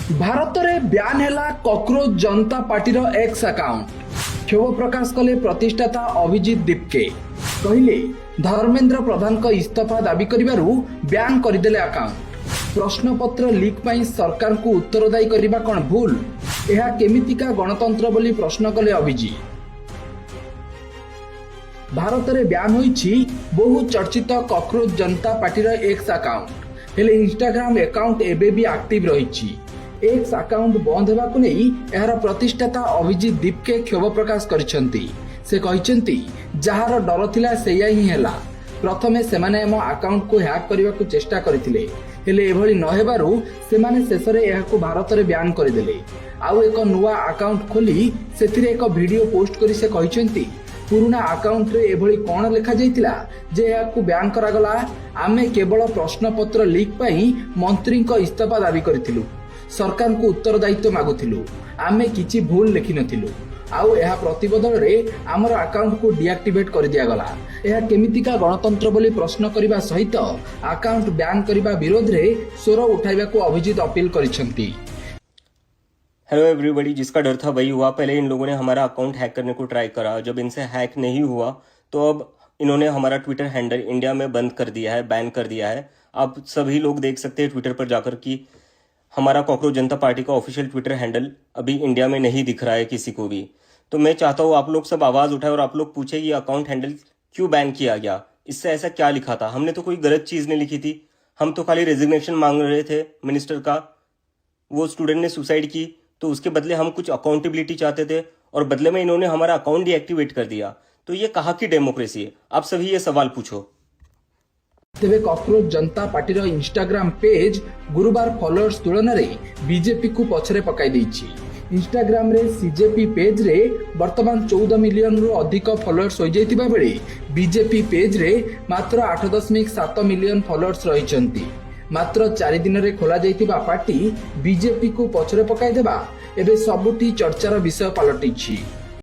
भारत में ब्यान है कॉकरोच जनता पार्टी एक्स अकाउंट। क्षोभ प्रकाश कले प्रतिष्ठाता अभिजीत दीपके कहले धर्मेंद्र प्रधान का इस्तीफा दाबी करिबारु ब्यान करदेले अकाउंट। प्रश्नपत्र लीक पई सरकार को उत्तरदायी करबा कोन भूल, यह केमितिका गणतंत्र बोली प्रश्न कले अभिजीत। भारत में ब्यान होईछि बहु चर्चित कॉकरोच जनता पार्टी एक्स अकाउंट, हेले इंस्टाग्राम अकाउंट एबे भी एक्टिव रहिछि। एक्स अकाउंट बंद होगाकु नहीं यार प्रतिष्ठाता अभिजीत दीपके क्षोभ प्रकाश करिसेंती। से कहिसेंती जहार डर थिला सेया ही हैला। प्रथमे सेमाने एमो अकाउंट को हैक करबाकु चेष्टा करथिले, हेले एभली न हेबारु सेमाने शेषरे एहाकु भारत रे ब्यान करदेले। आउ एक नुआ अकाउंट खोली सेथिरे एक वीडियो पोस्ट करी से कहिसेंती पुराना अकाउंट रे एभली कोन लेखा जाइतिला जे याकु ब्यान करागला। आमे केवल प्रश्नपत्र लीक पई मंत्री को इस्तीफा दाबी करथिलु, सरकार को उत्तरदायित्व मागुथिलु, आमे किछि भूल लिखि नथिलु। आउ यह प्रतिबदल रे आमर अकाउंट को डीएक्टिवेट कर दिया गला। यह केमितिका गणतंत्र बोली प्रश्न करिबा सहित अकाउंट बैन करिबा विरोध रे स्वर उठाइबा को अभिजीत अपील करिसेंती। हेलो एवरीबॉडी, जिसका डर था वही हुआ। पहले इन लोगों ने हमारा अकाउंट हैक करने को ट्राई करा, जब इनसे हैक नहीं हुआ तो अब इन्होंने हमारा ट्विटर हैंडल इंडिया में बंद कर दिया है, बैन कर दिया है। अब सभी लोग देख सकते हैं ट्विटर पर जाकर कि हमारा कॉकरोच जनता पार्टी का ऑफिशियल ट्विटर हैंडल अभी इंडिया में नहीं दिख रहा है किसी को भी। तो मैं चाहता हूँ आप लोग सब आवाज उठाए और आप लोग पूछे ये अकाउंट हैंडल क्यों बैन किया गया, इससे ऐसा क्या लिखा था। हमने तो कोई गलत चीज नहीं लिखी थी, हम तो खाली रेजिग्नेशन मांग रहे थे मिनिस्टर का। वो स्टूडेंट ने सुसाइड की तो उसके बदले हम कुछ अकाउंटेबिलिटी चाहते थे और बदले में इन्होंने हमारा अकाउंट डीएक्टिवेट कर दिया। तो ये कहाँ की डेमोक्रेसी है? आप सभी ये सवाल पूछो। तेबे कॉकरोच जनता पार्टी इंस्टाग्राम पेज गुरुवार फॉलोअर्स तुलन में बीजेपी को पछरे पकाई देइछि। इंस्टाग्राम रे सीजेपी पेज रे वर्तमान 14 मिलियन रु अधिक फॉलोअर्स हो जाइतिबा बेले बीजेपी पेज रे मात्र 8.7 मिलियन फॉलोअर्स रहिसंती। मात्र 4 दिन रे खोला जाइतिबा पार्टी बीजेपी को पछरे पकाई देबा एबे सबुठी चर्चार विषय पलटिछि।